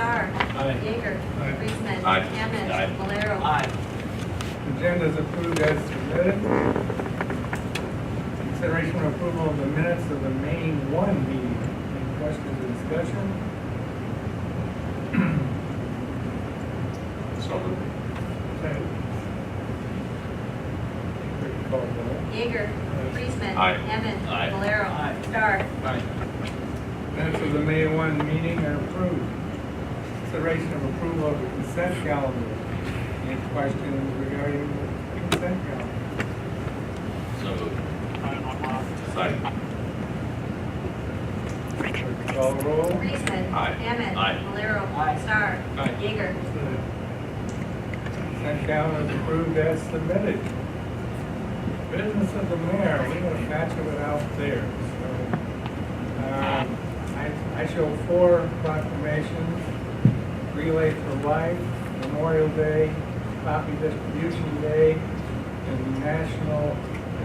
Starr. Aye. Yeager. Aye. Friesman. Aye. Hammond. Aye. Valero. Agenda is approved as submitted. Consideration and approval of the minutes of the May 1 meeting. Any questions or discussion? So moved. Okay. Call the roll. Yeager. Friesman. Aye. Hammond. Aye. Valero. Aye. Starr. Minutes of the May 1 meeting are approved. Consideration of approval of the consent calendar. Any questions regarding the consent calendar? So moved. Second. Call the roll. Friesman. Aye. Hammond. Aye. Valero. Aye. Starr. Aye. Yeager. Consent calendar is approved as submitted. Business of the mayor, we're gonna batch it out there, so. I show 4 proclamations: Relay for Life, Memorial Day, Copy Distribution Day, and National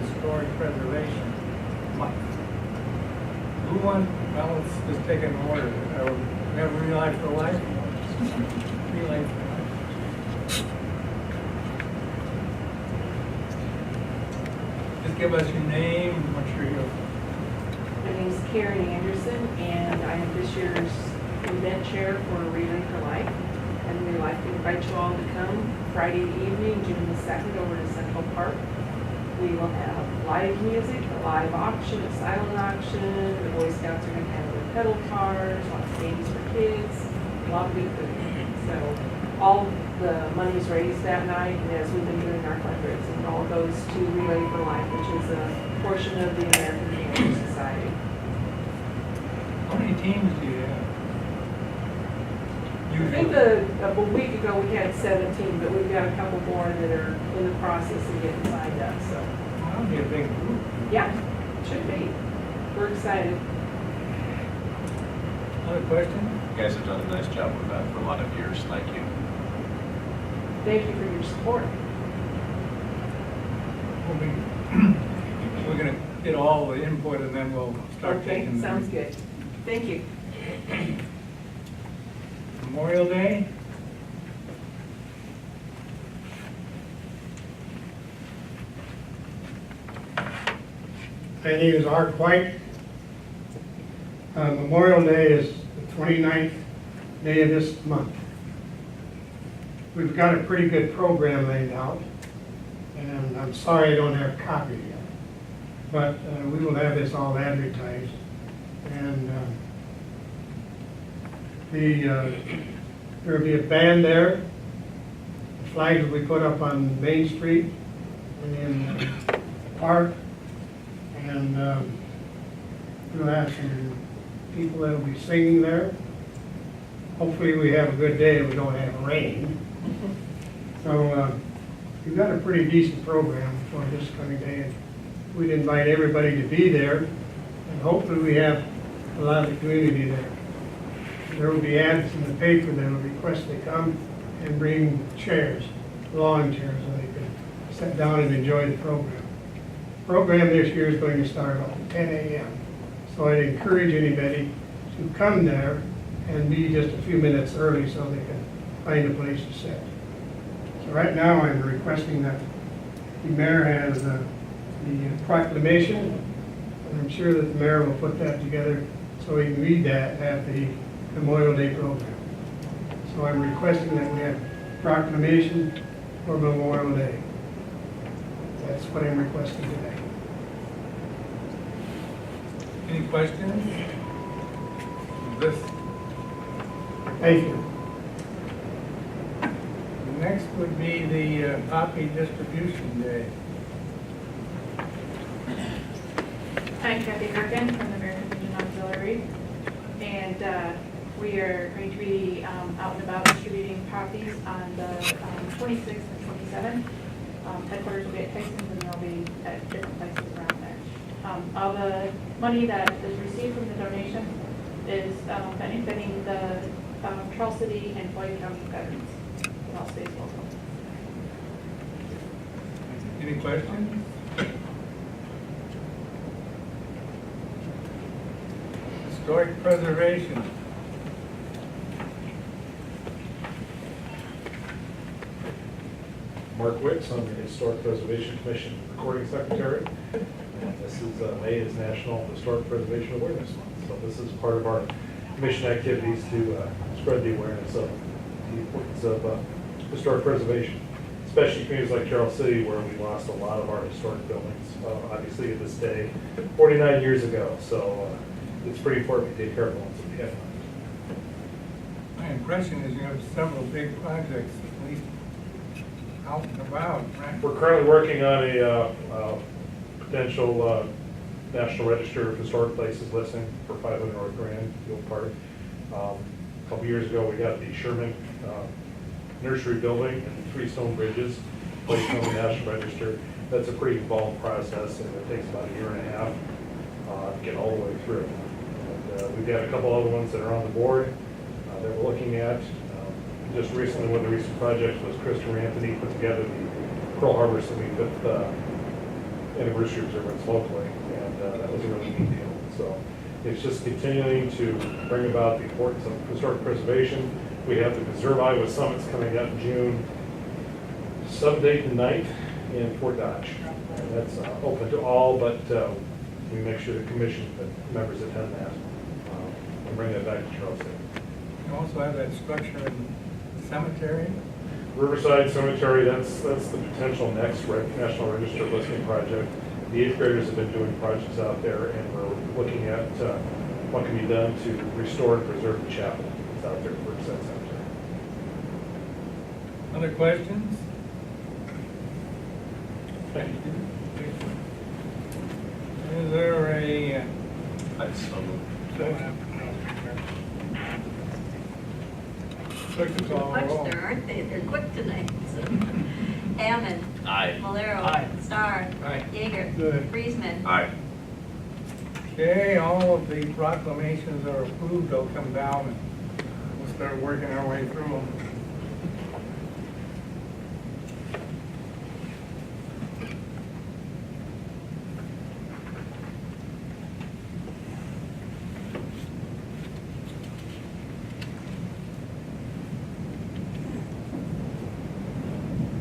Historic Preservation Month. Who won? Well, let's just take it in order. We have Relay for Life? Relay for Life. Just give us your name, what's your, My name is Karen Anderson, and I am this year's event chair for Relay for Life. And we'd like to invite you all to come Friday evening, June the 2nd, over to Central Park. We will have live music, a live auction, a silent auction. The Boy Scouts are going to have their pedal cars, lots of games for kids, a lot of good food. So all the money's raised that night, and as we've been doing our fundraising, it all goes to Relay for Life, which is a portion of the American Cancer Society. how many teams do you have? I think a week ago we had 17, but we've got a couple more that are in the process of getting signed up, so, That'll be a big group. yeah, should be. We're excited. Other question? You guys have done a nice job with that for a lot of years. Thank you. Thank you for your support. We're gonna get all the input and then we'll start Okay, taking. sounds good. Thank you. Memorial Day? My name is Art White. Memorial Day is the 29th day of this month. We've got a pretty good program laid out, and I'm sorry I don't have a copy yet. But we will have this all advertised. And there'll be a band there. The flags will be put up on Main Street and in the park. And we'll have some people that'll be singing there. Hopefully we have a good day and we don't have rain. So we've got a pretty decent program for this coming day. And we'd invite everybody to be there, and hopefully we have a lot of the community there. There will be ads in the paper that will request they come and bring chairs, lawn chairs, so they can sit down and enjoy the program. Program this year is going to start at 10 a.m. So I'd encourage anybody to come there and be just a few minutes early so they can find a place to sit. So right now I'm requesting that the mayor has the proclamation, and I'm sure that the mayor will put that together so we can read that at the Memorial Day program. So I'm requesting that we have proclamation for Memorial Day. That's what I'm requesting today. Any questions? This, Thank you. next would be the copy distribution day. I'm Kathy Gerken from the American Legion Auxiliary, and we are going to be out and about distributing copies on the 26th and 27th. Headquarters will be at Tyson's, and they'll be at different places around there. All the money that is received from the donation is benefiting the Charles City and Floyd County veterans. It all stays local. Any questions? Historic preservation. Mark Wicks, I'm the Historic Preservation Commission Recording Secretary. And this is, May is National Historic Preservation Awareness Month. So this is part of our commission activities to spread the awareness of the importance of historic preservation, especially communities like Charles City where we lost a lot of our historic buildings, obviously at this day, 49 years ago. So it's pretty important to take care of the ones that we have. My impression is you have several big projects, at least out and about, right? We're currently working on a potential National Register of Historic Places listing for 500 North Grand Field Park. A couple years ago, we got the Sherman Nursery Building and 3 stone bridges placed on the National Register. That's a pretty involved process, and it takes about a year and a half to get all the way through. And we've got a couple other ones that are on the board that we're looking at. Just recently, one of the recent projects was Christopher Anthony put together the Pearl Harbor 75th anniversary observance locally, and that was a really neat deal. So it's just continuing to bring about the importance of historic preservation. We have the Preserve Iowa Summits coming up in June 7th, 8th, and 9th in Fort Dodge. And that's open to all, but we make sure the commission members attend that and bring that back to Charles City. You also have that structure in the cemetery. Riverside Cemetery, that's the potential next National Register listing project. The 8th graders have been doing projects out there, and we're looking at what can be done to restore and preserve the chapel that's out there at Riverside Cemetery. Other questions? Thank you. Is there a I'd so move. second? Clerk will call the roll. Much there, aren't they? They're quick tonight. Hammond. Aye. Malero. Aye. Starr. Aye. Yeager. Good. Friesman. Aye. Okay, all of the proclamations are approved. They'll come down and we'll start working our way through them.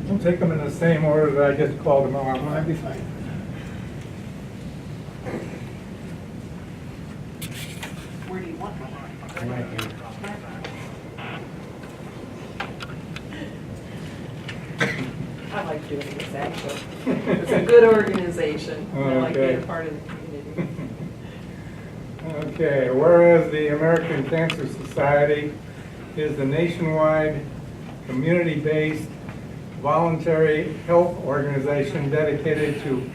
We'll take them in the same order that I just called them out. That'd be fine. Where do you want them? I like doing this, actually. It's a good organization. I like being a part of the community. Okay, whereas the American Cancer Society is the nationwide, community-based, voluntary health organization dedicated to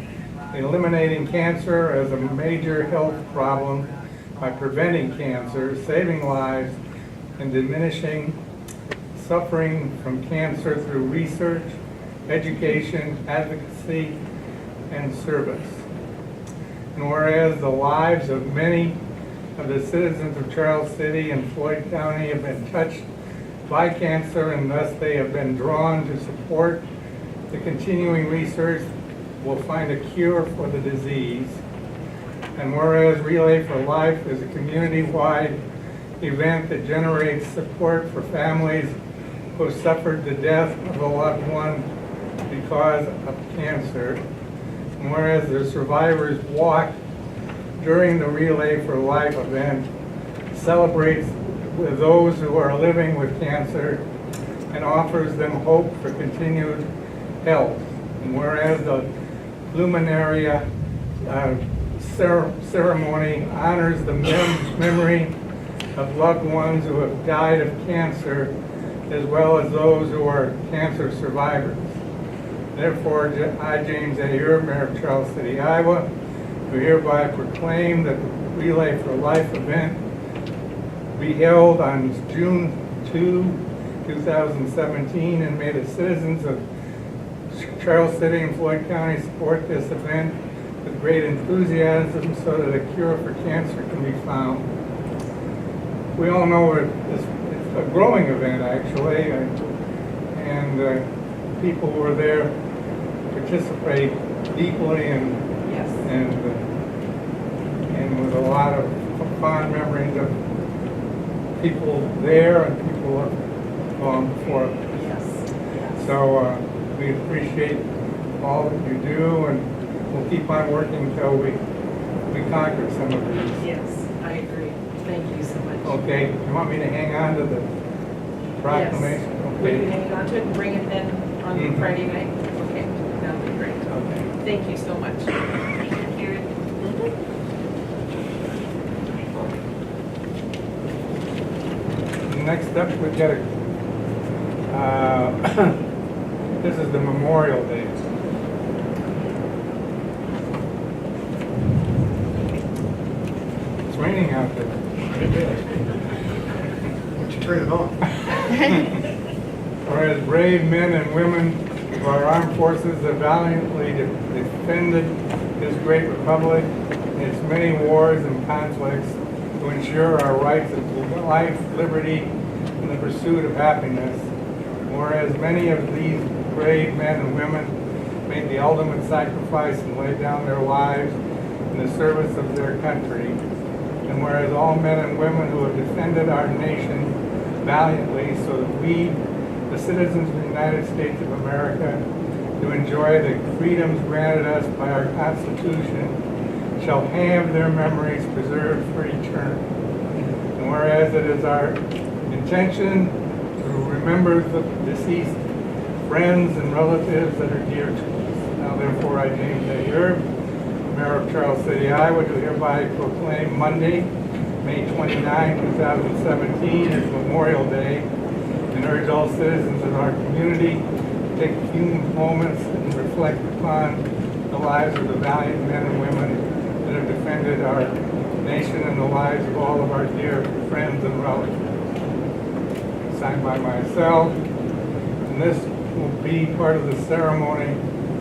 eliminating cancer as a major health problem by preventing cancer, saving lives, and diminishing suffering from cancer through research, education, advocacy, and service. And whereas the lives of many of the citizens of Charles City and Floyd County have been touched by cancer, and thus they have been drawn to support the continuing research will find a cure for the disease. And whereas Relay for Life is a community-wide event that generates support for families who have suffered the death of a loved one because of cancer. And whereas the Survivors Walk during the Relay for Life event celebrates with those who are living with cancer and offers them hope for continued health. And whereas the Luminaria ceremony honors the memory of loved ones who have died of cancer, as well as those who are cancer survivors. Therefore, I, James A. Ear, Mayor of Charles City, Iowa, do hereby proclaim that the Relay for Life event be held on June 2, 2017, and may the citizens of Charles City and Floyd County support this event with great enthusiasm so that a cure for cancer can be found. We all know it's a growing event, actually, and people who are there participate deeply and Yes. and with a lot of fond memories of people there and people who have gone before. Yes. Yes. So We appreciate all that you do, and we'll keep on working until we conquer some of these. Yes, I agree. Thank you so much. Okay, you want me to hang on to the proclamation? Yes. We can Okay. hang on to it and bring it then on Mhm. Friday night? Okay, that would be great. Okay. Thank you so much. Thank you, Karen. Next up, we've got this is the Memorial Day. It's raining out there. Why don't you turn it on? Whereas brave men and women of our armed forces have valiantly defended this great republic in its many wars and conflicts to ensure our rights of life, liberty, and the pursuit of happiness. Whereas many of these brave men and women made the ultimate sacrifice and laid down their lives in the service of their country. And whereas all men and women who have defended our nation valiantly so that we, the citizens of the United States of America, to enjoy the freedoms granted us by our Constitution, shall have their memories preserved for eternity. And whereas it is our intention to remember the deceased friends and relatives that are dear to us. Now therefore, I, James A. Erb, Mayor of Charles City, Iowa, do hereby proclaim Monday, May 29, 2017 as Memorial Day, and urge all citizens of our community to take a few moments and reflect upon the lives of the valiant men and women that have defended our nation and the lives of all of our dear friends and relatives. Signed by myself, and this will be part of the ceremony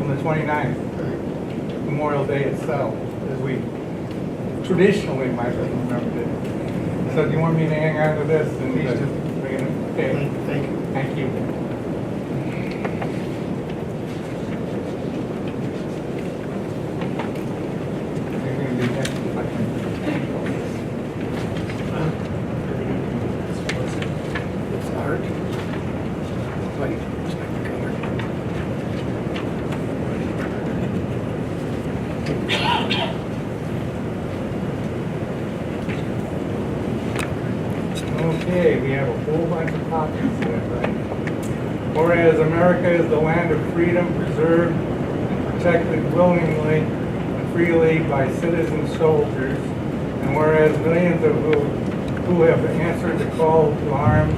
on the 29th, Memorial Day itself, as we traditionally might have remembered it. So do you want me to hang on to this? And Please do. bring it in? Okay, Thank you. thank you. You're gonna do that? It's art. White, color. Okay, we have a whole bunch of copies there, right? Whereas America is the land of freedom preserved and protected willingly and freely by citizen soldiers, and whereas millions of who have answered the call to arms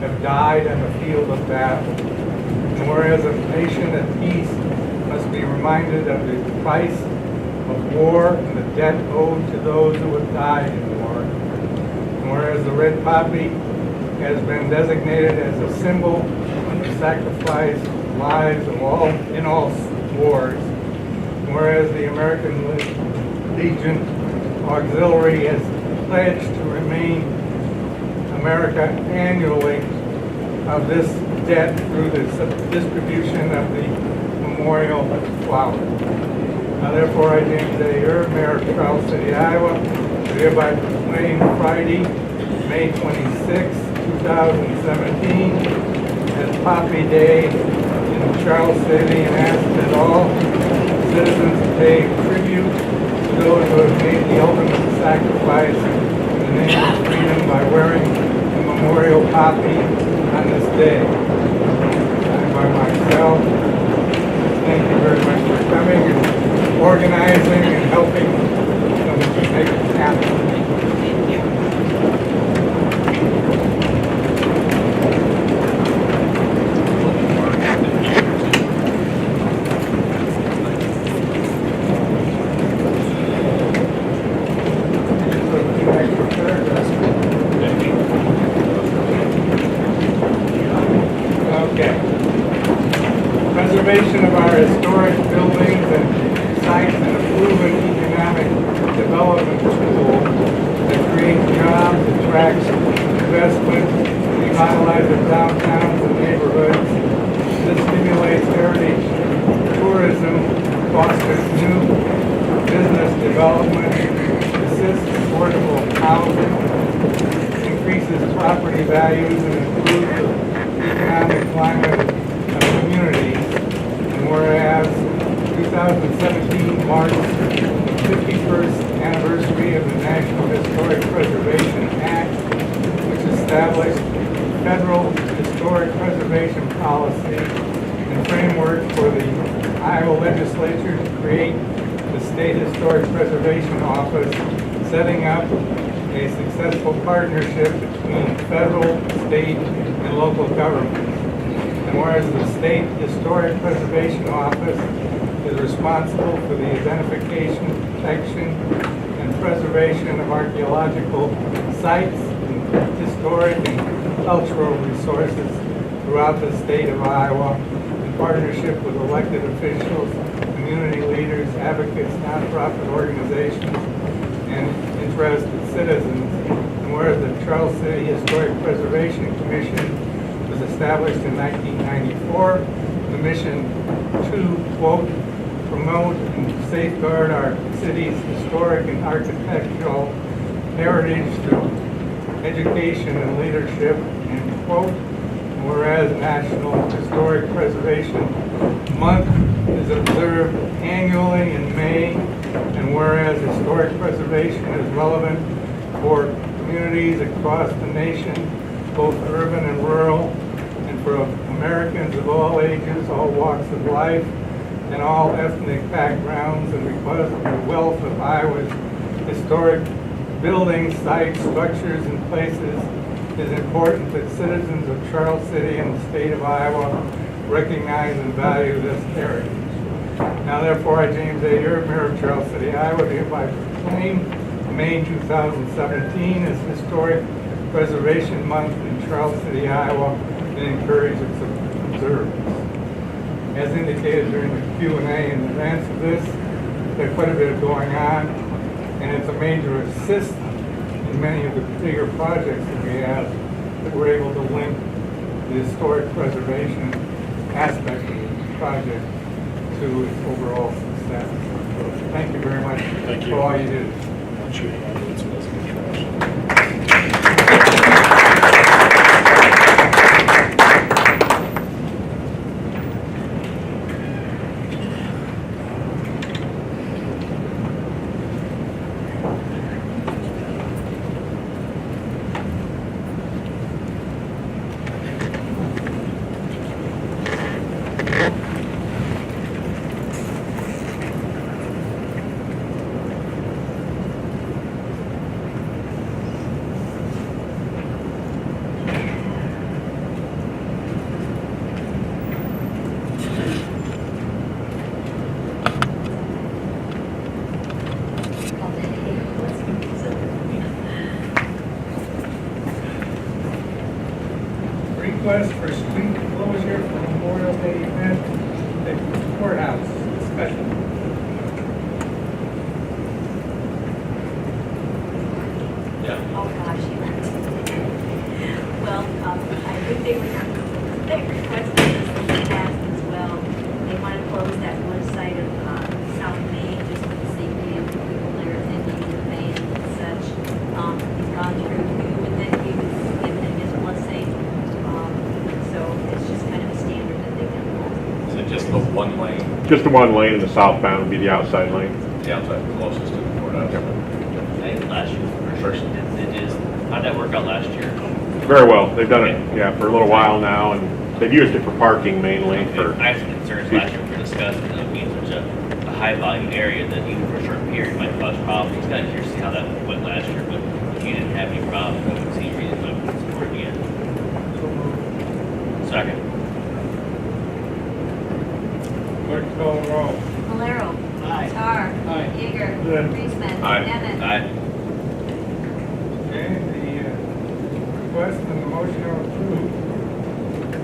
have died on the field of battle, and whereas a nation at peace must be reminded of the price of war and the debt owed to those who have died in war. And whereas the red poppy has been designated as a symbol of sacrifice lives of in all wars, and whereas the American Legion Auxiliary has pledged to remain America annually of this debt through the distribution of the memorial flowers. Now therefore, I, James A. Erb, Mayor of Charles City, Iowa, do hereby proclaim Friday, May 26, 2017, as Poppy Day in Charles City, and ask that all citizens pay tribute to those who have made the ultimate sacrifice in the name of freedom by wearing the memorial poppy on this day. Signed by myself. Thank you very much for coming and organizing and helping make it happen. Thank you. Okay. Preservation of our historic buildings and sites and a proven economic development tool that creates jobs, attracts investment, revitalizes downtowns and neighborhoods. This stimulates heritage tourism, fosters new business development, assists affordable housing, increases property values, and improves the economic climate of communities, And whereas 2017 marks the 51st anniversary of the National Historic Preservation Act, which established federal historic preservation policy and framework for the Iowa legislature to create the State Historic Preservation Office, setting up a successful partnership between federal, state, and local governments. And whereas the State Historic Preservation Office is responsible for the identification, protection, and preservation of archaeological sites, and historic and cultural resources throughout the state of Iowa, in partnership with elected officials, community leaders, advocates, nonprofit organizations, and interested citizens. And whereas the Charles City Historic Preservation Commission was established in 1994, the mission to, quote, promote and safeguard our city's historic and architectural heritage through education and leadership, end quote. Whereas National Historic Preservation Month is observed annually in May, and whereas historic preservation is relevant for communities across the nation, both urban and rural, and for Americans of all ages, all walks of life, and all ethnic backgrounds, and because of the wealth of Iowa's historic buildings, sites, structures, and places, it is important that citizens of Charles City and the state of Iowa recognize and value this heritage. Now therefore, I, James A. Yurt, Mayor of Charles City, Iowa, hereby proclaim May 2017 as Historic Preservation Month in Charles City, Iowa, and encourage its observance. As indicated during the Q&A in advance of this, there's quite a bit going on, and it's a major assist in many of the bigger projects that we have, that we're able to link the historic preservation aspect of the project to its overall success. So thank you very much for all you did. Request for street closure for Memorial Day event at courthouse. Discussion. Yeah. Oh, gosh. Well, I think they requested this in the past as well. They want to close that one side of South Main just for the safety of the people there, if they need to ban and such. He's gone through, and then he was given his blessing. So it's just kind of a standard that they can hold. Is it just the one lane, Just the one lane, and the southbound would be the outside lane. the outside closest to the courthouse? I think last year, First. it is, how'd that work out last year? Very well. They've done it, yeah, for a little while now, and they've used it for parking mainly. For I had some concerns last year we discussed, that it being such a high volume area that even for a short period might cause problems. Kind of curious to see how that went last year, but if you didn't have any problems, I would see a reason why we would support it again. Second. Clerk call the roll. Valero. Aye. Tar. Aye. Yeager. Good. Priestman. Aye. Emmett. Aye. Okay, the request and the motion are approved.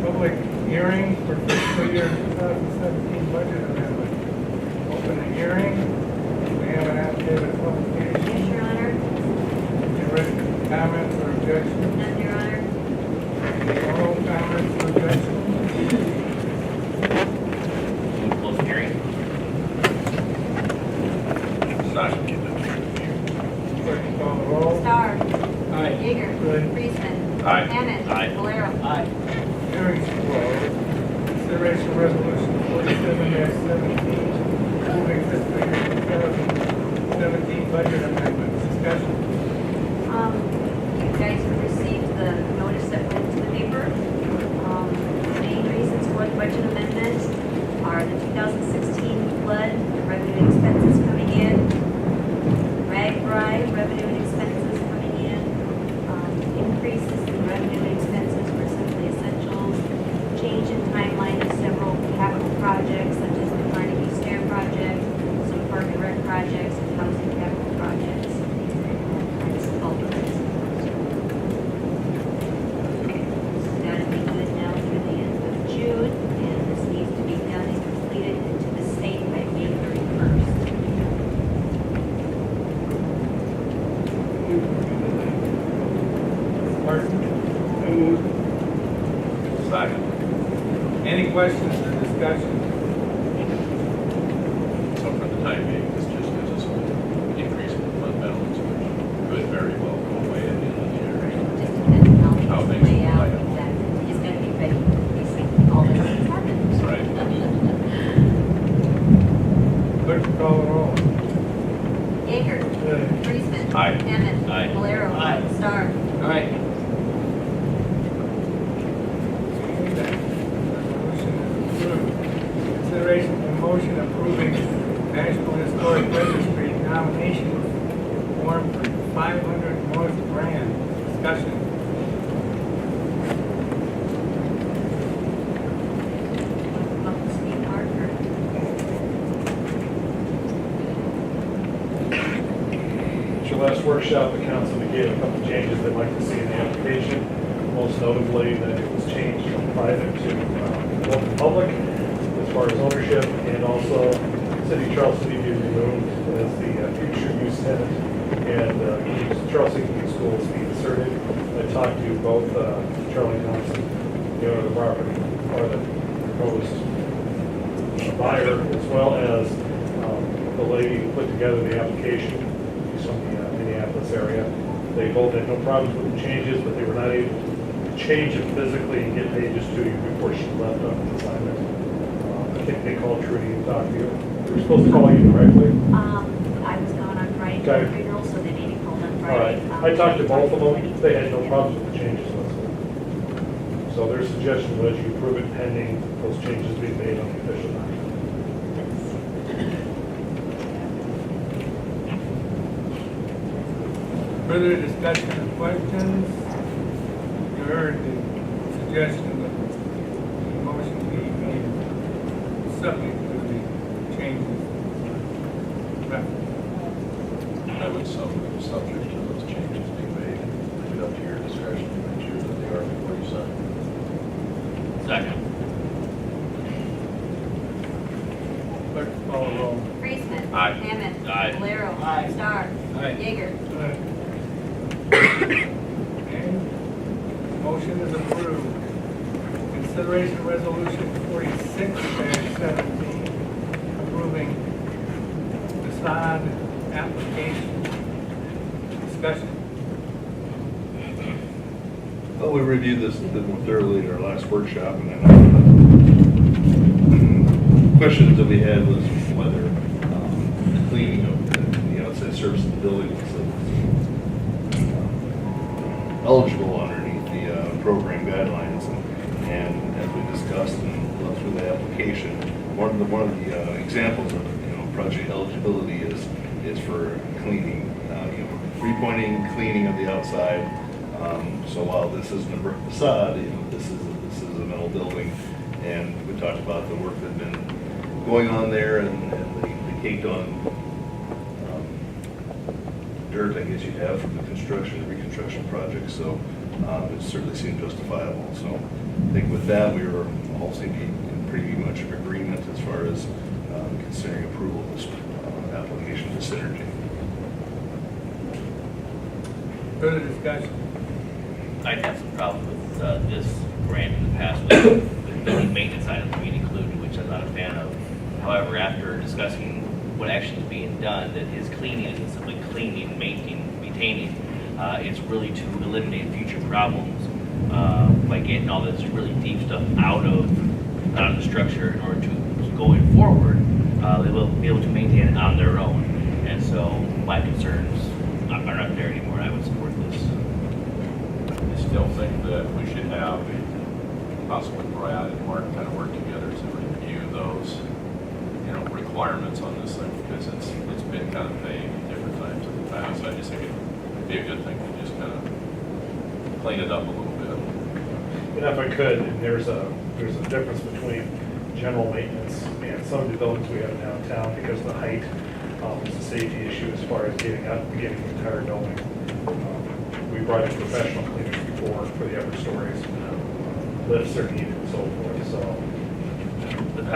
Public hearing for fiscal year 2017 budget amendment. Open the hearing. We have an affidavit of Yes, publication. Your Honor. Any written comments or objections? None, Your Honor. Any oral comments or objections? Move close the hearing. Second. Clerk call the roll. Star. Aye. Yeager. Good. Priestman. Aye. Emmett. Aye. Valero. Hearing is closed. Consideration resolution 47-17, approving fiscal year 2017 budget amendments. Discussion. You guys have received the notice that went to the paper. The main reasons for the budget amendment are the 2016 flood, the revenue and expenses coming in, RAGBRAI, revenue and expenses coming in, increases in revenue and expenses for Simply Essentials, change in timeline of several capital projects such as the Carnegie Stair project, some park and rec projects, and housing capital projects. That's all of it. That'll be good now through the end of June, and this needs to be done and completed into the state by May 31st. Martin? Second. Any questions or discussion? So for the time being, this just gives us an increase in the fund balance, which could very well go away at the end of the year. Just depends on How how things things play out. play out. Exactly. He's gonna be ready for basically all that has happened. That's right. Clerk, call the roll. Yeager. Friesman. Aye. Hammond. Aye. Valero. Star. Aye. Resolution is approved. Consideration of motion approving National Historic Registry nomination form for 500 North Grand. Discussion. Up to speed, Parker. At your last workshop, the council indicated a couple of changes they'd like to see in the application. Most notably, that it was changed from private to open public as far as ownership, and also City of Charleston be removed as the future use tenant, and Charleston Community Schools be inserted. I talked to both Charlie Thompson, the owner of the property, or the proposed buyer, as well as the lady who put together the application. She's from the Minneapolis area. They both had no problems with the changes, but they were not able to change it physically and get pages to you before she left on the assignment. I think they called Trudy and talked to you. They were supposed to call you directly. I was gone on Friday, Okay. funeral, so they maybe called on All Friday. right. I talked to both of them. They had no problems with the changes whatsoever. So their suggestion was you approve it pending those changes being made on the official document. Further discussion or questions? You heard the suggestion that the motion be made subject to the changes. I would subject to those changes being made. Leave it up to your discretion to make sure that they are before you sign. Second. Clerk, call the roll. Friesman. Aye. Hammond. Aye. Valero. Star. Aye. Yeager. Okay. Motion is approved. Consideration of resolution 46-17, approving facade application. Discussion. Well, we reviewed this a bit more thoroughly at our last workshop, and then questions that we had was whether the cleaning of the outside surface of the building was eligible underneath the program guidelines. And as we discussed and went through the application, one of the examples of project eligibility is for cleaning, repointing, cleaning of the outside. So while this isn't a brick facade, this is a metal building, and we talked about the work that's been going on there and the caked on dirt, I guess you'd have from the construction and reconstruction project. So it certainly seemed justifiable. So I think with that, we were all seeming in pretty much agreement as far as considering approval of this application to Synergy. Further discussion. I'd have some problems with this grant in the past with the maintenance items being included, which I'm not a fan of. However, after discussing what actually is being done, that his cleaning isn't simply cleaning, maintaining, it's really to eliminate future problems by getting all this really deep stuff out of the structure in order to going forward, they will be able to maintain it on their own. And so my concerns are not there anymore. I would support this. I still think that we should have possibly Brad and Mark kind of work together to review those, requirements on this thing, because it's been kind of vague at different times in the past. I just think it'd be a good thing to just kind of clean it up a little bit. And if I could, and there's a difference between general maintenance and some of the buildings we have downtown because of the height. It's a safety issue as far as getting up and getting the entire building. We brought in professional cleaners before for the upper stories. Lifts are needed and so forth, so. I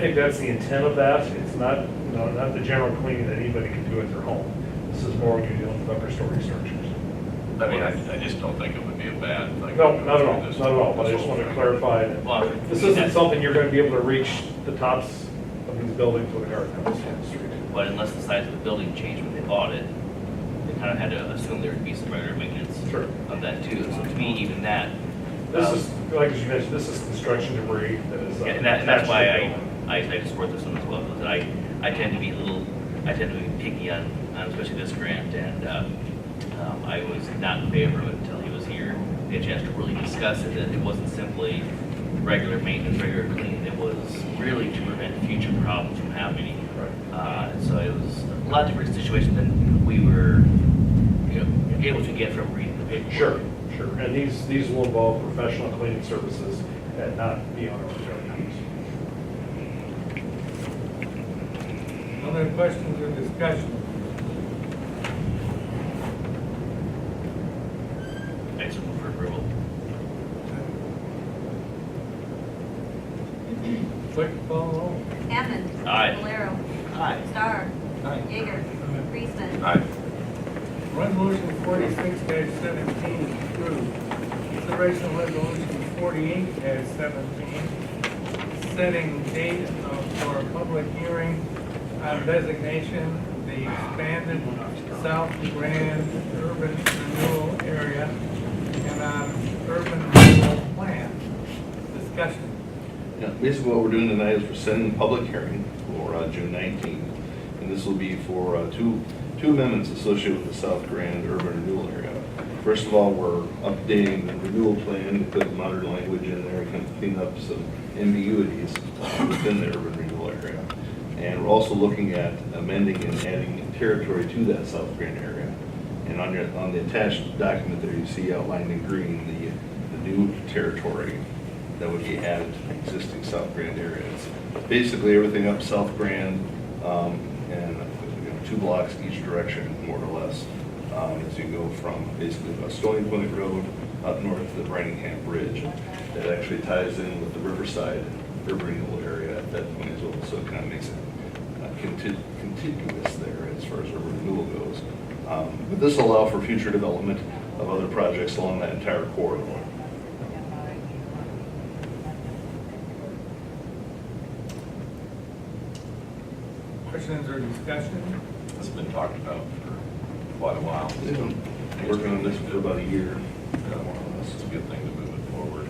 think that's the intent of that. It's not, not the general cleaning that anybody can do at their home. This is more when you're dealing with upper story structures. I mean, I just don't think it would be a bad thing. No, not at all, not at all, but I just want to clarify that this isn't something you're going to be able to reach the tops of these buildings with a guardhouse on the street. But unless the size of the building changed when they bought it, they kind of had to assume there would be some regular maintenance Sure. of that too. So to me, even that. This is, like as you mentioned, this is construction debris that is. Yeah, and that's why attached to the I support this one as well, because I tend to be picky on especially this grant, and I was not in favor of it until he was here. We had a chance to really discuss it, that it wasn't simply regular maintenance, regular cleaning, it was really to prevent future problems from happening. So it was a lot different situation than we were, able to get from reading the paperwork. Sure, sure. And these will involve professional cleaning services and not the owner of the building. Other questions or discussion? I just move for approval. Clerk call roll. Hammond. Aye. Valero. Aye. Star. Aye. Yeager. Friesman. Aye. Resolution 46-17 is approved. Consideration of resolution 48-17, setting date for a public hearing on designation of the expanded South Grand urban renewal area and on urban renewal plan. Discussion. Yeah, basically what we're doing tonight is we're setting a public hearing for June 19th. And this will be for two amendments associated with the South Grand urban renewal area. First of all, we're updating the renewal plan to put modern language in there, kind of clean up some ambiguities within the urban renewal area. And we're also looking at amending and adding territory to that South Grand area. And on the attached document there, you see outlined in green the new territory that would be added to the existing South Grand area. It's basically everything up South Grand, and 2 blocks each direction, more or less, as you go from basically Stony Point Road up north to the Branningham Bridge. That actually ties in with the Riverside urban renewal area at that point as well, so it kind of makes it contiguous there as far as urban renewal goes. But this will allow for future development of other projects along that entire corridor. Questions or discussion? It's been talked about for quite a while. They've been working on this for about a year. More or less, it's a good thing to move it forward.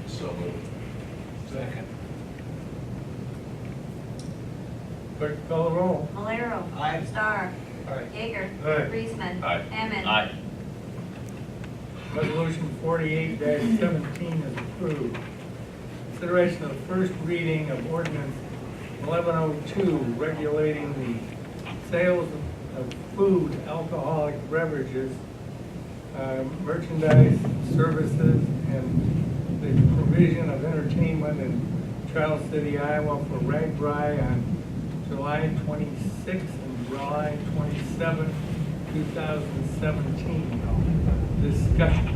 So moved. Second. Clerk call the roll. Valero. Aye. Star. Aye. Yeager. Aye. Friesman. Aye. Hammond. Aye. Resolution 48-17 is approved. Consideration of first reading of ordinance 1102, regulating the sales of food, alcoholic beverages, merchandise, services, and the provision of entertainment in Trail City, Iowa for RAGBRAI on July 26th and July 27th, 2017. Discussion.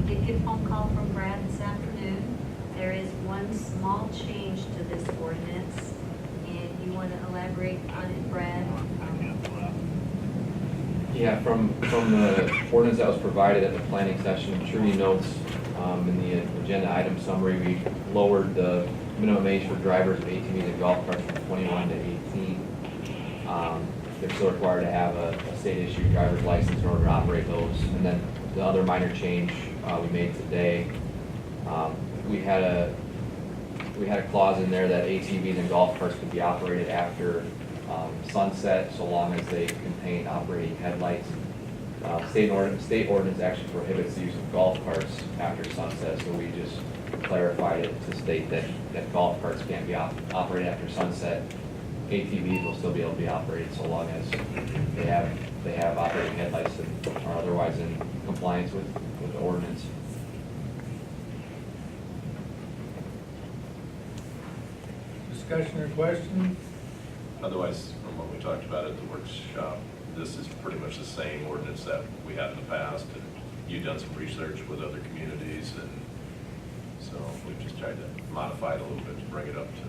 Did get a phone call from Brad this afternoon. There is one small change to this ordinance, and you want to elaborate on it, Brad? Yeah, from the ordinance that was provided at the planning session, sure you notes in the agenda item summary, we lowered the minimum age for drivers of ATVs and golf carts from 21 to 18. They're still required to have a state-issued driver's license in order to operate those. And then the other minor change we made today We had a clause in there that ATVs and golf carts could be operated after sunset, so long as they contain operating headlights. State ordinance actually prohibits the use of golf carts after sunset, so we just clarified it to state that golf carts can't be operated after sunset. ATVs will still be able to be operated so long as they have operating headlights and are otherwise in compliance with the ordinance. Discussion or question? Otherwise, from what we talked about at the workshop, this is pretty much the same ordinance that we had in the past. And you've done some research with other communities, and so we've just tried to modify it a little bit to bring it up to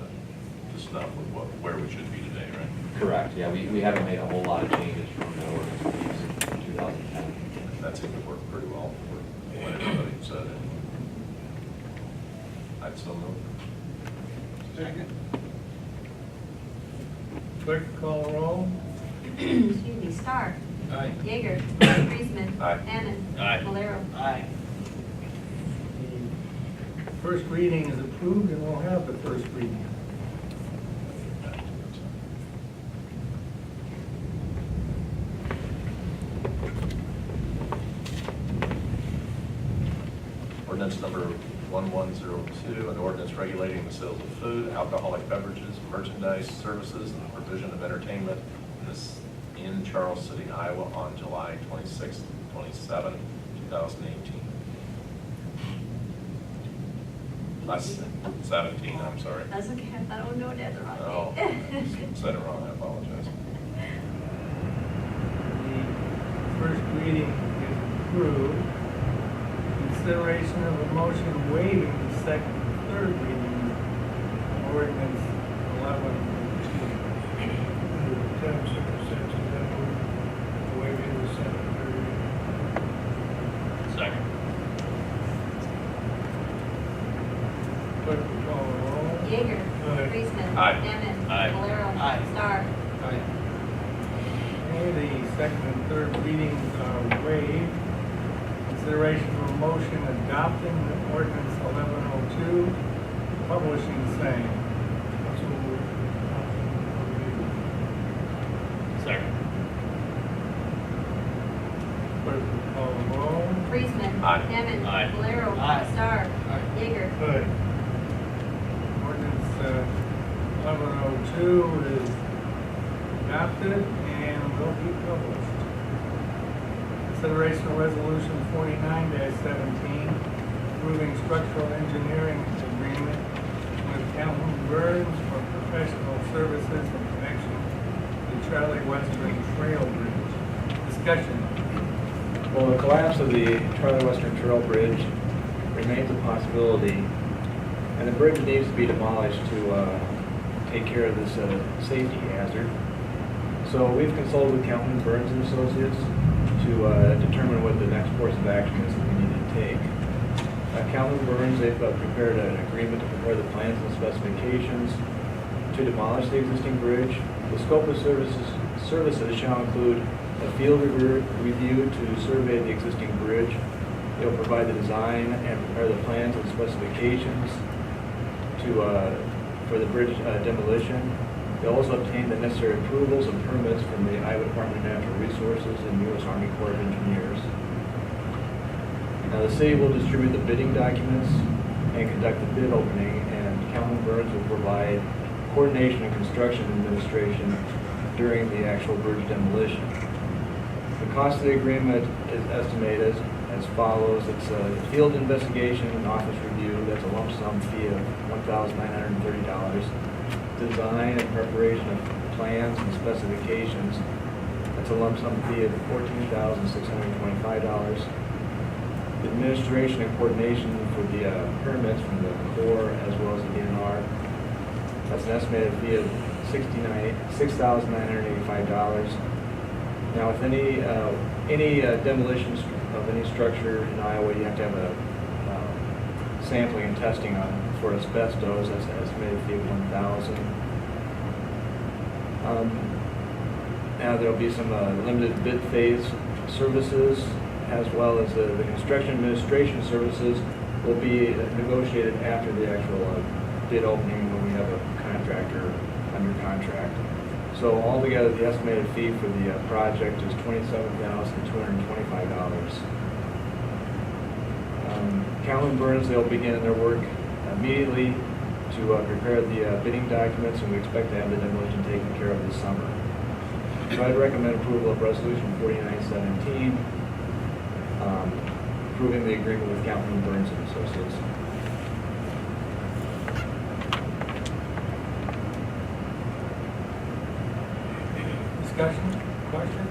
snuff with where we should be today, right? Correct, yeah, we haven't made a whole lot of changes from the ordinance we used in 2010. That seemed to work pretty well for what everybody said. I'd still move. Second. Clerk, call the roll. Excuse me, Starr. Aye. Yeager. Friesman. Aye. Hammond. Aye. Valero. The first reading is approved, and we'll have the first reading. Ordinance number 1102, an ordinance regulating the sales of food, alcoholic beverages, merchandise, services, and the provision of entertainment in Charles City, Iowa on July 26, 27, 2018. Less 17, I'm sorry. That's okay, I don't know that's the Oh, wrong date. said it wrong, I apologize. The first reading is approved. Consideration of a motion waiving the second and third reading of ordinance 1102. Under the terms and circumstances that would waiving the second and third reading. Second. Clerk will call the roll. Yeager. Aye. Friesman. Aye. Hammond. Aye. Valero. Aye. Starr. Okay, the second and third readings are waived. Consideration of a motion adopting the ordinance 1102, publishing same. Second. Clerk will call the roll. Friesman. Aye. Hammond. Aye. Valero. Aye. Starr. Yeager. Good. Ordinance 1102 is adopted and will be published. Consideration of resolution 49-17, approving structural engineering agreement with Calhoun Burns for professional services in connection with the Charlie Western Trail Bridge. Discussion. Well, the collapse of the Charlie Western Trail Bridge remains a possibility, and the bridge needs to be demolished to take care of this safety hazard. So we've consulted with Calhoun Burns and Associates to determine what the next course of action is that we need to take. Calhoun Burns, they've prepared an agreement to prepare the plans and specifications to demolish the existing bridge. The scope of services shall include a field review to survey the existing bridge. They'll provide the design and prepare the plans and specifications for the bridge demolition. They'll also obtain the necessary approvals and permits from the Iowa Department of Natural Resources and U.S. Army Corps of Engineers. Now, the city will distribute the bidding documents and conduct the bid opening, and Calhoun Burns will provide coordination and construction administration during the actual bridge demolition. The cost of the agreement is estimated as follows. It's a field investigation and office review. That's a lump sum fee of $1,930. Design and preparation of plans and specifications. That's a lump sum fee of $14,625. Administration and coordination for the permits from the Corps as well as the DNR. That's an estimated fee of $6,985. Now, with any demolition of any structure in Iowa, you have to have a sampling and testing on for asbestos. That's an estimated fee of $1,000. Now there'll be some limited bid phase services, as well as the construction administration services will be negotiated after the actual bid opening when we have a contractor under contract. So altogether, the estimated fee for the project is $27,225. Calvin Burns, they'll begin their work immediately to prepare the bidding documents, and we expect to have the demolition taken care of this summer. So I'd recommend approval of Resolution 4917, approving the agreement with Calvin Burns and Associates. Discussion, questions?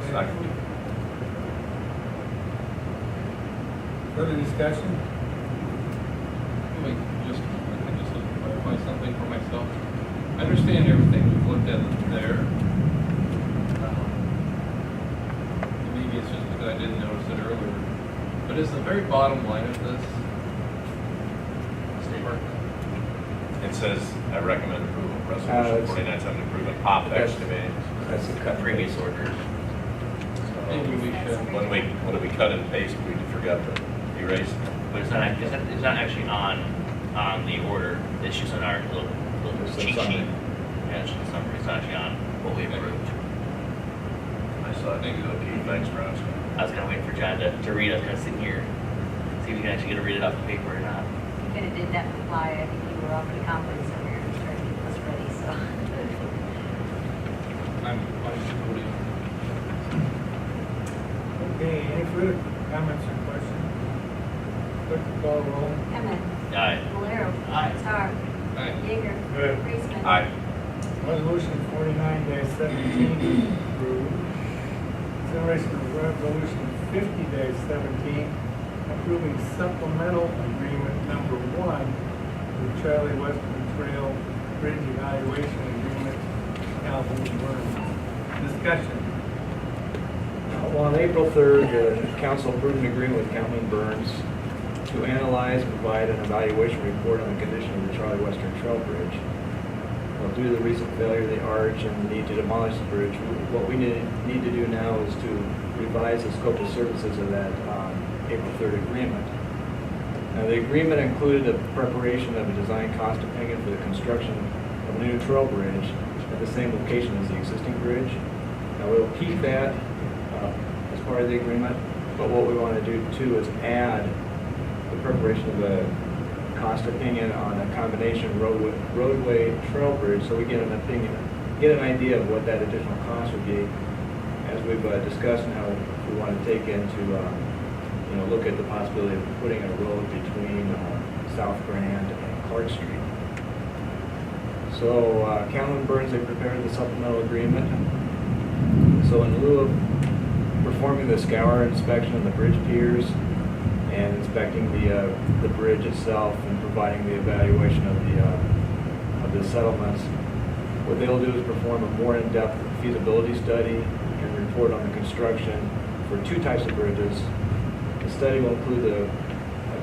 Second. Further discussion? Wait, just, I just want to clarify something for myself. I understand everything we've looked at there. Maybe it's just because I didn't notice it earlier. But is the very bottom line of this? Steve Mark? It says, I recommend approval of resolution 4917, approving pop excavating. That's the cut. Previous orders. Maybe we should. When we cut and paste, we forgot to erase. But it's not actually on the order, it's just on our little It's a cheat summary. sheet. Yeah, it's just a summary, it's not actually on what we approved. I saw it. Okay, thanks for asking. I was kinda waiting for John to read, I was kinda sitting here, see if we can actually get to read it off the paper or not. You could have did that with Fly. I think you were already confident that we were starting to get ready, so. I'm voting. Okay, any further comments or questions? Clerk will call the roll. Emmett. Aye. Valero. Aye. Tar. Aye. Yeager. Aye. Priestman. Aye. Resolution 49-17 approved. Consideration of resolution 50-17 approving supplemental agreement number 1 with Charlie Western Trail Bridge Evaluation Agreement, Calhoun Burns. Discussion. Well, on April 3rd, the council approved an agreement with Calhoun Burns to analyze and provide an evaluation report on the condition of the Charlie Western Trail Bridge. Well, due to the recent failure of the arch and the need to demolish the bridge, what we need to do now is to revise the scope of services of that April 3rd agreement. Now, the agreement included the preparation of a design cost opinion for the construction of a new trail bridge at the same location as the existing bridge. Now, we'll keep that as part of the agreement, but what we want to do too is add the preparation of a cost opinion on a combination roadway trail bridge, so we get an idea of what that additional cost would be, as we've discussed now. We want to take into look at the possibility of putting a road between South Grand and Clark Street. So Calhoun Burns, they prepared the supplemental agreement. So in lieu of performing the scour inspection of the bridge piers and inspecting the bridge itself and providing the evaluation of the settlements, what they'll do is perform a more in-depth feasibility study and report on the construction for 2 types of bridges. The study will include a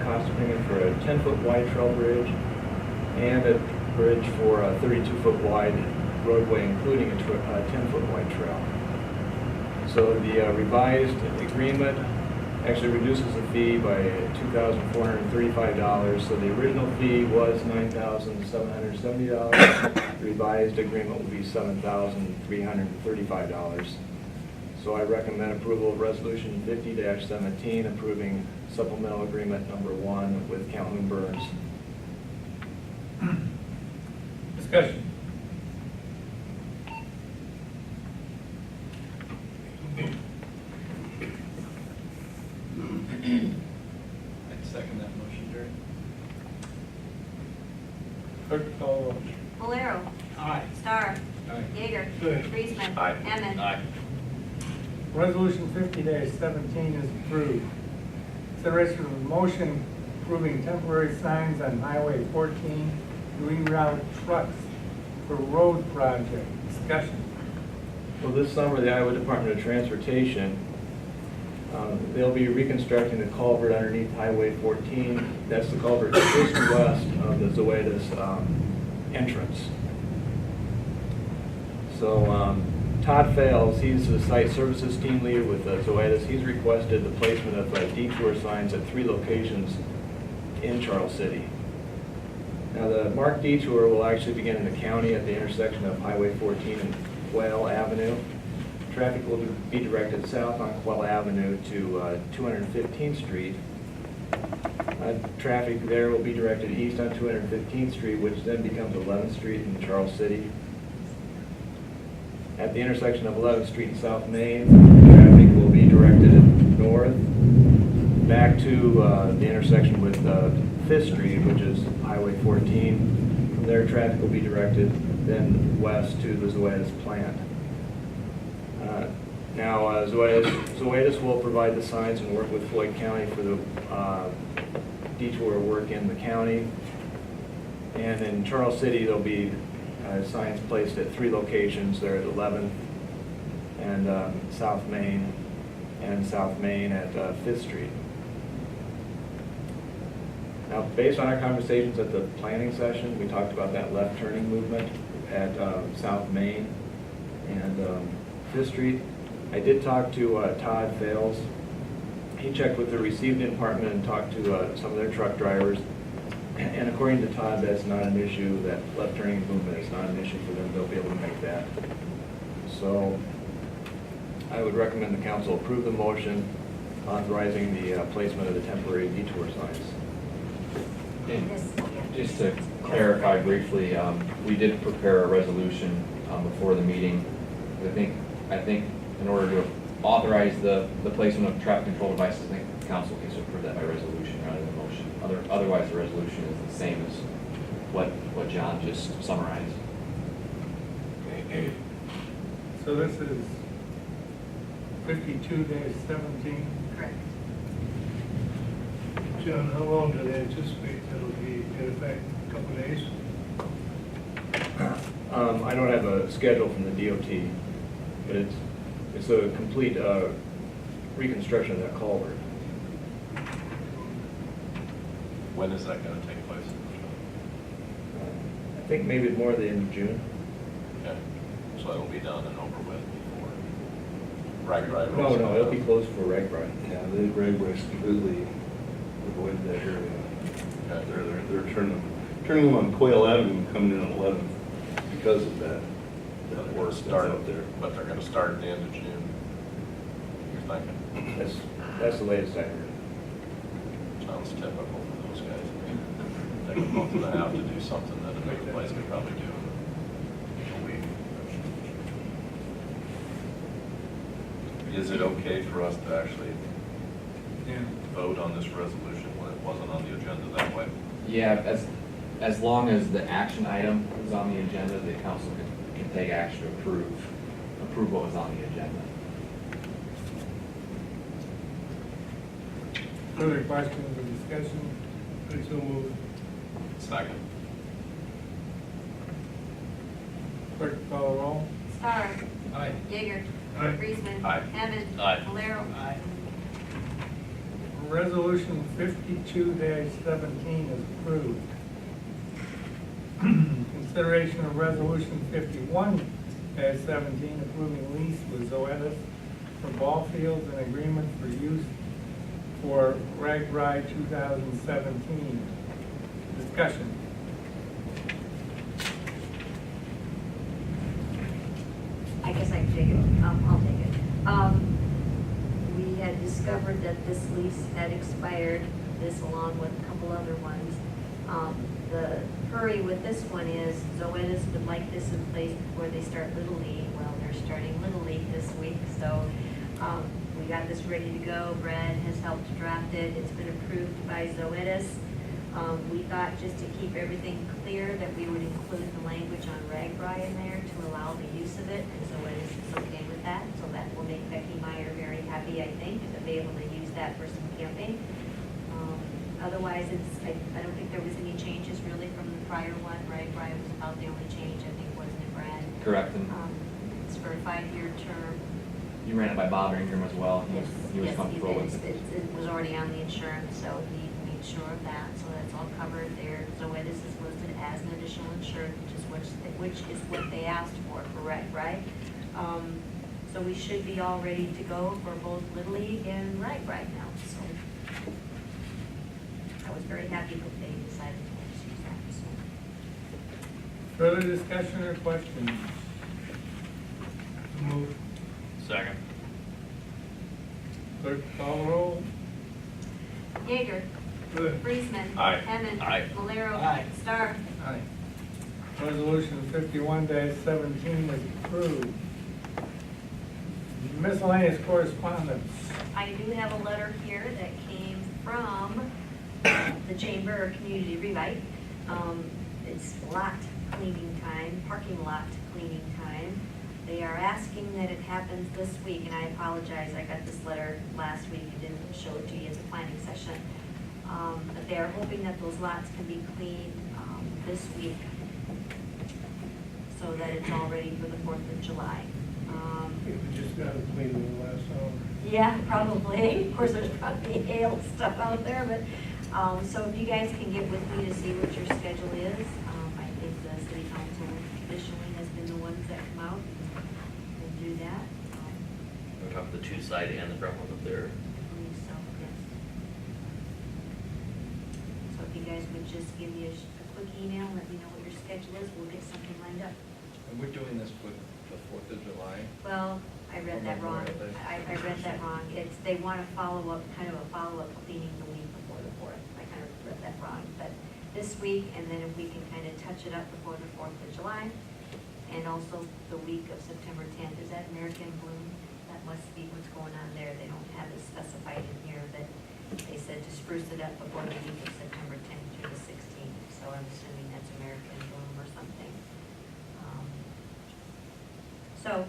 cost opinion for a 10-foot wide trail bridge and a bridge for a 32-foot wide roadway, including a 10-foot wide trail. So the revised agreement actually reduces the fee by $2,435. So the original fee was $9,770. The revised agreement will be $7,335. So I recommend approval of Resolution 50-17, approving supplemental agreement number 1 with Calhoun Burns. Discussion. I'd second that motion, Jerry. Clerk will call the roll. Valero. Aye. Star. Aye. Yeager. Aye. Priestman. Aye. Emmett. Aye. Resolution 50-17 is approved. Consideration of a motion approving temporary signs on Highway 14 to reroute trucks for road project. Discussion. Well, this summer, the Iowa Department of Transportation, they'll be reconstructing the culvert underneath Highway 14. That's the culvert just west of the Zoetis entrance. So Todd Fales, he's the site services team leader with Zoetis. He's requested the placement of detour signs at 3 locations in Charles City. Now, the marked detour will actually begin in the county at the intersection of Highway 14 and Quail Avenue. Traffic will be directed south on Quail Avenue to 215th Street. Traffic there will be directed east on 215th Street, which then becomes 11th Street in Charles City. At the intersection of 11th Street and South Main, traffic will be directed north back to the intersection with 5th Street, which is Highway 14. From there, traffic will be directed then west to the Zoetis plant. Now, Zoetis will provide the signs and work with Floyd County for the detour work in the county. And in Charles City, there'll be signs placed at 3 locations. They're at 11th and South Main, and South Main at 5th Street. Now, based on our conversations at the planning session, we talked about that left turning movement at South Main and 5th Street. I did talk to Todd Fales. He checked with the receiving department and talked to some of their truck drivers. And according to Todd, that's not an issue. That left turning movement is not an issue for them. They'll be able to make that. So I would recommend the council approve the motion authorizing the placement of the temporary detour signs. And Yes, yeah. just to clarify briefly, we did prepare a resolution before the meeting. I think in order to authorize the placement of traffic control devices, I think the council can approve that by resolution rather than motion. Otherwise, the resolution is the same as what John just summarized. So this is 52-17. Correct. John, how long do they anticipate it'll be in effect? A couple of days? I don't have a schedule from the DOT, but it's a complete reconstruction of that culvert. When is that gonna take place? I think maybe more the end of June. Okay, so it'll be done and over with before Rag Drive. No, it'll be closed for RAGBRAI. Yeah, the Ragbridge completely avoided that area. Okay. They're turning them on Quail Avenue coming in on 11th because of that work that's out there. But they're gonna start at the end of June. You're thinking? That's the latest I heard. Sounds typical for those guys. Take a month and a half to do something that another place could probably do in a week. Is it okay for us to actually vote on this resolution when it wasn't on the agenda that way? Yeah, as long as the action item is on the agenda, the council can take action to approve what was on the agenda. Further questions or discussion? Please so move. Second. Clerk, call the roll. Star. Aye. Yeager. Aye. Friesman. Aye. Hammond. Aye. Valero. Aye. Resolution 52-17 is approved. Consideration of Resolution 51-17 approving lease with Zoetis for ball fields and agreement for use for RAGBRAI 2017. Discussion. I guess I can take it. I'll take it. We had discovered that this lease had expired, this along with a couple other ones. The hurry with this one is Zoetis would like this in place before they start Little League. Well, they're starting Little League this week, so we got this ready to go. Brad has helped draft it. It's been approved by Zoetis. We thought just to keep everything clear that we would include the language on RAGBRAI in there to allow the use of it, and Zoetis is okay with that. So that will make Becky Meyer very happy, I think, to be able to use that for some camping. Otherwise, I don't think there was any changes really from the prior one. RAGBRAI was about the only change, I think, wasn't it, Brad? Correct. And It's for a 5-year term. you ran it by Bob Ingram as well. He was Yes, comfortable with it. it was already on the insurance, so he made sure of that, so that's all covered there. Zoetis is listed as an additional insured, which is what they asked for, correct, right? So we should be all ready to go for both Little League and Rag right now, so. I was very happy that they decided to use that, so. Further discussion or questions? Move. Second. Clerk call the roll. Jaeger. Good. Friesman. Aye. Hammond. Aye. Valero. Aye. Star. Aye. Resolution 51-17 is approved. Miscellaneous correspondence. I do have a letter here that came from the Chamber or Community Relight. It's lot cleaning time, parking lot cleaning time. They are asking that it happens this week, and I apologize, I got this letter last week and didn't show it to you as a planning session. But they are hoping that those lots can be cleaned this week, so that it's all ready for the 4th of July. We just got it cleaned in the last hour. Yeah, probably. Of course, there's probably hail stuff out there, but, so if you guys can get with me to see what your schedule is, I think the city council traditionally has been the ones that come out and do that. We're talking the two side and the front one up there. I believe so, yes. So if you guys would just give me a quick email, let me know what your schedule is, we'll get something lined up. And we're doing this with the 4th of July. Well, I read that wrong. Memorial Day. I read that wrong. It's, they want to follow up, kind of a follow-up cleaning the week before the 4th. I kind of read that wrong, but this week, and then if we can kind of touch it up before the 4th of July, and also the week of September 10th. Is that American Bloom? That must be what's going on there. They don't have it specified in here, but they said to spruce it up before the week of September 10th through the 16th. So I'm assuming that's American Bloom or something. So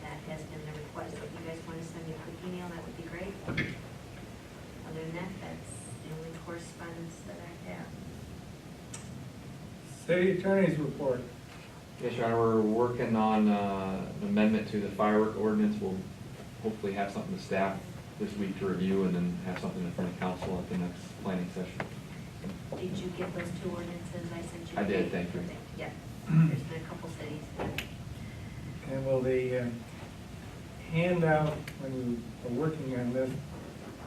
that has been the request. If you guys want to send me a quick email, that would be great. Other than that, that's the only correspondence that I have. City Attorney's report. Yes, Your Honor, we're working on an amendment to the firework ordinance. We'll hopefully have something to staff this week to review and then have something in front of council at the next planning session. Did you get those two ordinances I sent you? I did, thank you. Yeah, there's been a couple cities. And will the handout, when you are working on this,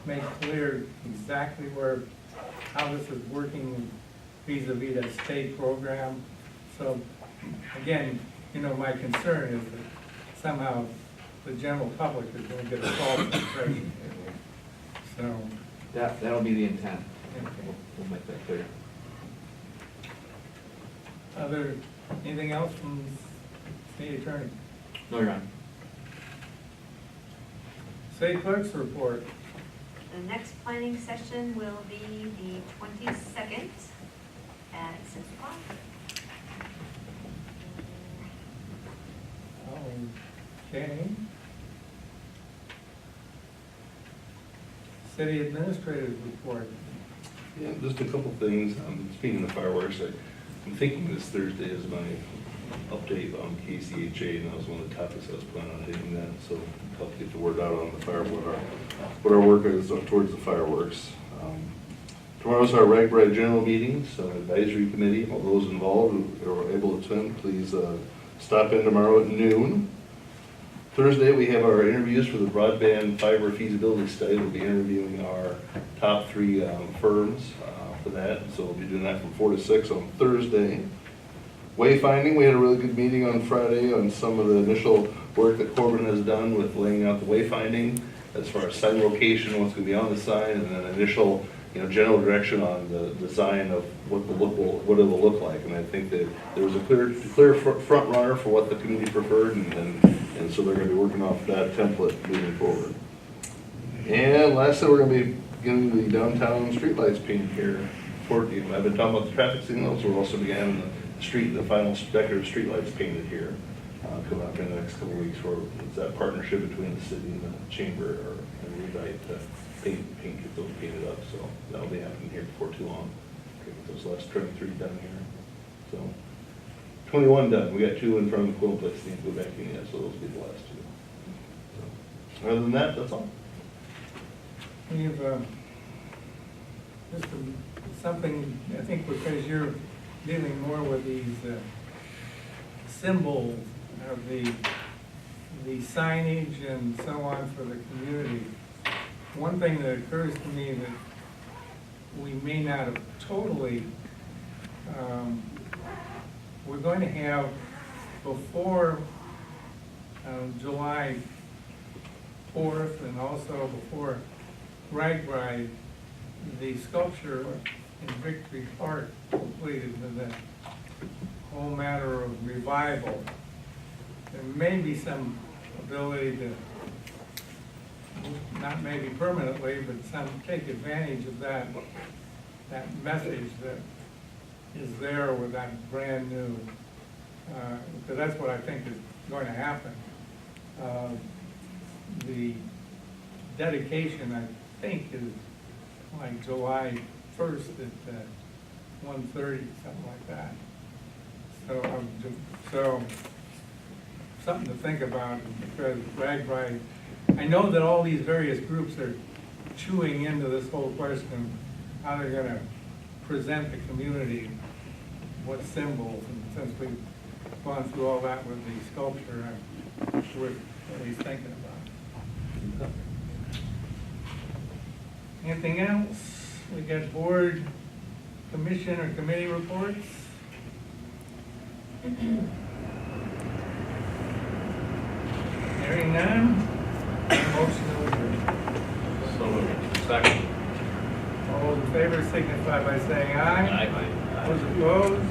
make clear exactly where, how this is working vis-a-vis that state program? So, again, you know, my concern is that somehow the general public is going to get a false impression. So, That'll be the intent. Okay. We'll make that clear. anything else from City Attorney? No, Your Honor. City Clerk's report. The next planning session will be the 22nd at 6 o'clock. Okay. City Administrator's report. Yeah, just a couple things. Speaking of fireworks, I'm thinking this Thursday is my update on KCHA, and that was one of the topics I was planning on hitting that, so help get the word out on the firework, what our work is towards the fireworks. Tomorrow's our RAGBRAI general meeting, so advisory committee, all those involved who are able to attend, please stop in tomorrow at noon. Thursday, we have our interviews for the broadband fiber feasibility study. We'll be interviewing our top 3 firms for that, so we'll be doing that from 4 to 6 on Thursday. Wayfinding, we had a really good meeting on Friday on some of the initial work that Corbin has done with laying out the wayfinding as far as sign location, what's going to be on the sign, and then initial, general direction on the design of what it will look like. And I think that there was a clear front runner for what the community preferred, and so they're going to be working off that template moving forward. And lastly, we're going to be getting the downtown streetlights painted here. I've been talking about the traffic signals. We're also beginning the final decorative streetlights painted here. Coming up in the next couple of weeks, where it's that partnership between the city and the chamber and Relight to get those painted up. So that'll be happening here before too long. Get those last 23 done here. So 21 done. We got 2 in front of the Quillen Need to go back in yet, so those will be the last 2. So other than that, that's all. We've just something, I think, because you're dealing more with these symbols of the the signage and so on for the community, one thing that occurs to me that we may not have totally, we're going to have before July 4th and also before RAGBRAI, the sculpture in Victory Park completed with the whole matter of revival. There may be some ability to, not maybe permanently, but some take advantage of that message that is there with that brand new, because that's what I think is going to happen. The dedication, I think, is like July 1st at 1:30, something like that. So something to think about, because RAGBRAI, I know that all these various groups are chewing into this whole question, how they're gonna present the community, what symbols, and since we've gone through all that with the sculpture, I'm sure what he's thinking about. Anything else? We got board, commission, or committee reports? Hearing none, motion to adjourn. So moved. Second. All those in favor signify by saying aye. Aye. Those opposed,